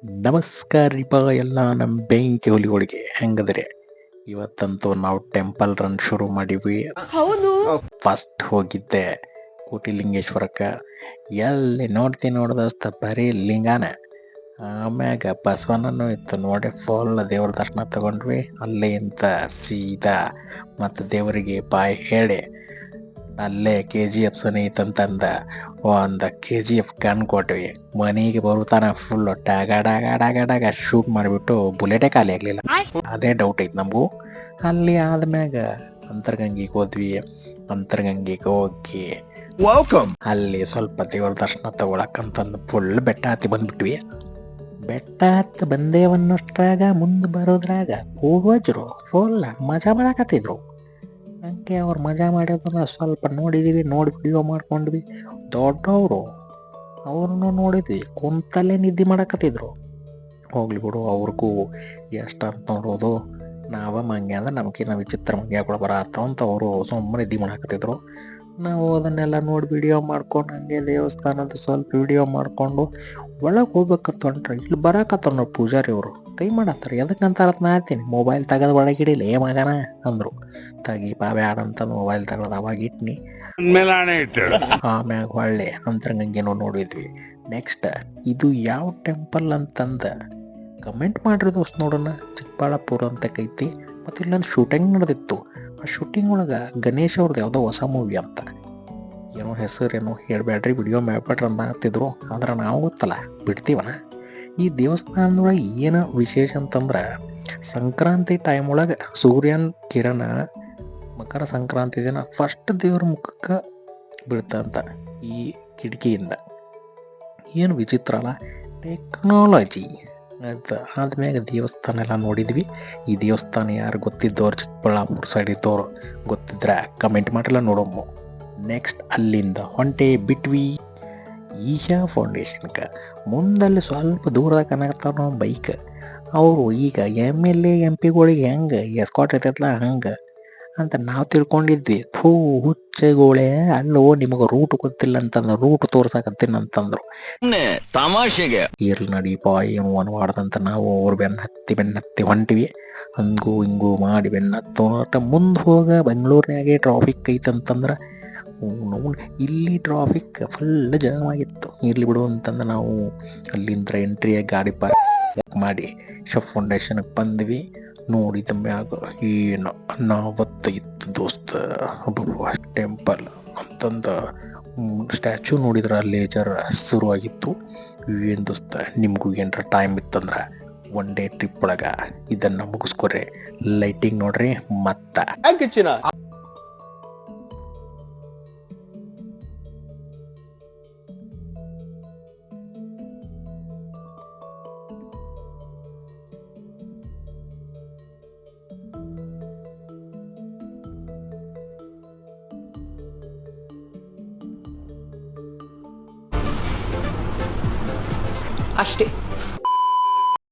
ನಮಸ್ಕಾರ ರೀಪಾ ಎಲ್ಲ ನಮ್ಮ ಬೆಂಕಿ ಹುಲಿಗಳಿಗೆ ಹೆಂಗದ್ರಿ. ಇವತ್ತಂತೂ ನಾವು ಟೆಂಪಲ್ ರನ್ ಶುರು ಮಾಡಿವಿ. ಹೌದು. ಫಸ್ಟ್ ಹೋಗಿದ್ದೆ ಕೋಟಿಲಿಂಗೇಶ್ವರಕ್ಕೆ. ಎಲ್ಲಿ ನೋಡ್ದೋಸ್ತ ಬರೀ ಲಿಂಗಾನ. ಆಮ್ಯಾಗ ಬಸವಣ್ಣನೂ ಇತ್ತು ನೋಡಿ, ಫುಲ್ ದೇವ್ರ ದರ್ಶನ ತಗೊಂಡ್ವಿ. ಅಲ್ಲಿಂದ ಸೀದಾ ಮತ್ತು ದೇವರಿಗೆ ಬಾಯ್ ಹೇಳಿ ಅಲ್ಲೇ KGF ಸನಿ ಐತಂತಂದ ಒಂದು KGF ಗನ್ ಕೊಟ್ವಿ. ಮನೆಗೆ ಬರುತ್ತಾನ ಫುಲ್ ಡಾಗ ಶೂಟ್ ಮಾಡಿಬಿಟ್ಟು ಬುಲೆಟೇ ಖಾಲಿ ಆಗಲಿಲ್ಲ. ಅದೇ ಡೌಟ್ ಐತೆ ನಮಗೂ. ಅಲ್ಲಿ ಆದ್ಮ್ಯಾಗ ಅಂತರ್ಗಂಗಿಗೆ ಹೋದ್ವಿ. ಅಂತರ್ಗಂಗಿಗೆ ಹೋಗಿ ಅಲ್ಲಿ ಸ್ವಲ್ಪ ದೇವ್ರ ದರ್ಶನ ತಗೊಳಕಂತಂದು ಫುಲ್ ಬೆಟ್ಟ ಹತ್ತಿ ಬಂದ್ಬಿಟ್ವಿ. ಬೆಟ್ಟ ಹತ್ತಿ ಬಂದೇವನ್ನಷ್ಟ್ರಾಗ ಮುಂದೆ ಬರೋದ್ರಾಗ ಪೂರ್ವಜರು ಫುಲ್ ಮಜಾ ಮಾಡಕತ್ತಿದ್ರು. ಹಂಗೆ ಅವ್ರು ಮಜಾ ಮಾಡೋದನ್ನ ಸ್ವಲ್ಪ ನೋಡಿದೀವಿ, ನೋಡಿ ವಿಡಿಯೋ ಮಾಡ್ಕೊಂಡ್ವಿ. ದೊಡ್ಡವರು ಅವ್ರನ್ನೂ ನೋಡಿದ್ವಿ, ಕುಂತಲ್ಲೇ ನಿದ್ದೆ ಮಾಡಕತ್ತಿದ್ರು. ಹೋಗ್ಲಿ ಬಿಡು, ಅವ್ರಿಗೂ ಎಷ್ಟಂತ ನೋಡೋದು. ನಾವ ಮಂಗ್ಯ ಅಂದ್ರೆ ನಮ್ಗಿನ್ನ ವಿಚಿತ್ರ ಮಂಗ್ಯಗಳು ಬರತ್ತವ ಅಂತ ಅವರು ಸುಮ್ಮನೆ ನಿದ್ದೆ ಮಾಡಕತ್ತಿದ್ರು. ನಾವು ಅದನ್ನೆಲ್ಲ ನೋಡಿ ವಿಡಿಯೋ ಮಾಡ್ಕೊಂಡು ಹಂಗೆ ದೇವಸ್ಥಾನದ ಸ್ವಲ್ಪ ವಿಡಿಯೋ ಮಾಡಿಕೊಂಡು ಒಳಗೆ ಹೋಗ್ಬೇಕತ್ತ ಹೊಂಟ್ರೆ ಇಲ್ಲಿ ಬರಾಕತ್ತಾರ ಪೂಜಾರಿ ಅವರು. ಕೈ ಮಾಡತ್ತಾರೆ, ಎದಕ್ಕಂತಾರತ್ ನಾತೀನಿ. ಮೊಬೈಲ್ ತೆಗೆದು ಒಳಗಿಡಿಲ್ಲ ಏ ಮಗನ ಅಂದರು. ತಗಿ ಬ್ಯಾಡ ಅಂತ ಮೊಬೈಲ್ ತಗೊಳೋದು ಅವಾಗ ಇಟ್ನಿ. ಆಮ್ಯಾಗ ಹೊಳ್ಳೆ ಅಂತರಂಗಂಗೇನೋ ನೋಡಿದ್ವಿ. ನೆಕ್ಸ್ಟ್ ಇದು ಯಾವ ಟೆಂಪಲ್ ಅಂತಂದ ಕಮೆಂಟ್ ಮಾಡ್ರಿ ದೋಸ್ತ್, ನೋಡೋಣ. ಚಿಕ್ಕಬಳ್ಳಾಪುರ ಅಂತ ಕೈತಿ. ಮತ್ತು ಇಲ್ಲೊಂದು ಶೂಟಿಂಗ್ ನಡೆದಿತ್ತು. ಆ ಶೂಟಿಂಗ್ ಒಳಗೆ ಗಣೇಶ್ ಅವ್ರದ್ದು ಯಾವುದೋ ಹೊಸ ಮೂವಿ ಅಂತ, ಏನೋ ಹೆಸರೇನೋ ಹೇಳ್ಬೇಡ್ರಿ, ವಿಡಿಯೋ ಮಾಡ್ಬೇಡ್ರಿ ಅಂತ ಹತ್ತಿದ್ರು. ಆದ್ರೆ ನಾವು ಗೊತ್ತಲ್ಲ ಬಿಡ್ತೀವನ. ಈ ದೇವಸ್ಥಾನದೊಳಗೆ ಏನು ವಿಶೇಷ ಅಂತಂದ್ರೆ ಸಂಕ್ರಾಂತಿ ಟೈಮ್ ಒಳಗೆ ಸೂರ್ಯನ ಕಿರಣ ಮಕರ ಸಂಕ್ರಾಂತಿ ದಿನ ಫಸ್ಟ್ ದೇವ್ರ ಮುಖಕ್ಕೆ ಬೀಳ್ತಂತ ಈ ಕಿಟಕಿಯಿಂದ. ಏನು ವಿಚಿತ್ರ ಅಲ್ಲ, ಟೆಕ್ನಾಲಜಿ ಅಂತ. ಆದ್ಮ್ಯಾಗ ದೇವಸ್ಥಾನ ಎಲ್ಲ ನೋಡಿದ್ವಿ. ಈ ದೇವಸ್ಥಾನ ಯಾರು ಗೊತ್ತಿದ್ದವ್ರು, ಚಿಕ್ಕಬಳ್ಳಾಪುರ ಸೈಡ್ ಇದ್ದವ್ರು ಗೊತ್ತಿದ್ರೆ ಕಮೆಂಟ್ ಮಾಡಿಲ್ಲ, ನೋಡಮ್ಮ. ನೆಕ್ಸ್ಟ್ ಅಲ್ಲಿಂದ ಹೊಂಟೆ ಬಿಟ್ವಿ ಈಶಾ ಫೌಂಡೇಶನ್ಗೆ. ಮುಂದಲ್ಲಿ ಸ್ವಲ್ಪ ದೂರದಾಗ ಕನಕತ್ತಾರ ಬೈಕ್. ಅವರು ಈಗ MLA MP ಹೆಂಗೆ ಎಸ್ಕಾಟ್ ಇರ್ತೈತಲ್ಲ ಹಂಗೆ ಅಂತ ನಾವು ತಿಳ್ಕೊಂಡಿದ್ವಿ. ಹುಚ್ಚಗೋಳೆ, ಅಲ್ಲೋ ನಿಮಗೆ ರೂಟ್ ಗೊತ್ತಿಲ್ಲ ಅಂತಂದ್ರೆ ರೂಟ್ ತೋರ್ಸಾಕತ್ತೀನಿ ಅಂತಂದ್ರು. ತಮಾಷೆಗೆ ಇರ್ಲಿ ನಡೀಪ ಏನು ಅನ್ಬಾರ್ದಂತ ನಾವು ಅವ್ರ ಬೆನ್ನತ್ತಿ ಹೊಂಟಿವಿ. ಹಂಗೂ ಹಿಂಗೂ ಮಾಡಿ ಬೆನ್ನತ್ತ ಮುಂದೆ ಹೋಗ ಬೆಂಗಳೂರಿನಾಗೆ ಟ್ರಾಫಿಕ್ ಐತಂತಂದ್ರೆ ಇಲ್ಲಿ ಟ್ರಾಫಿಕ್ ಫುಲ್ ಜಾಮ್ ಆಗಿತ್ತು. ಇರ್ಲಿ ಬಿಡು ಅಂತಂದು ನಾವು ಅಲ್ಲಿಂದ ಎಂಟ್ರಿಯಾಗಿ ಗಾಡಿ ಪಾರ್ಕ್ ಮಾಡಿ ಶಫ್ ಫೌಂಡೇಶನ್ಗೆ ಬಂದ್ವಿ. ನೋಡಿದ ಮ್ಯಾಗ ಏನು ನಾವತ್ತು ಇತ್ತು ದೋಸ್ತ ಟೆಂಪಲ್ ಅಂತಂದ ಸ್ಟ್ಯಾಚು ನೋಡಿದ್ರೆ ಲೇಜರ್ ಶುರುವಾಗಿತ್ತು. ಏನು ದೋಸ್ತ, ನಿಮಗೂ ಏನರ ಟೈಮ್ ಇತ್ತಂದ್ರೆ ಒನ್ ಡೇ ಟ್ರಿಪ್ ಒಳಗೆ ಇದನ್ನು ಮುಗಿಸ್ಕೊರೆ. ಲೈಟಿಂಗ್ ನೋಡ್ರಿ ಮತ್ತ ಅಷ್ಟೇ.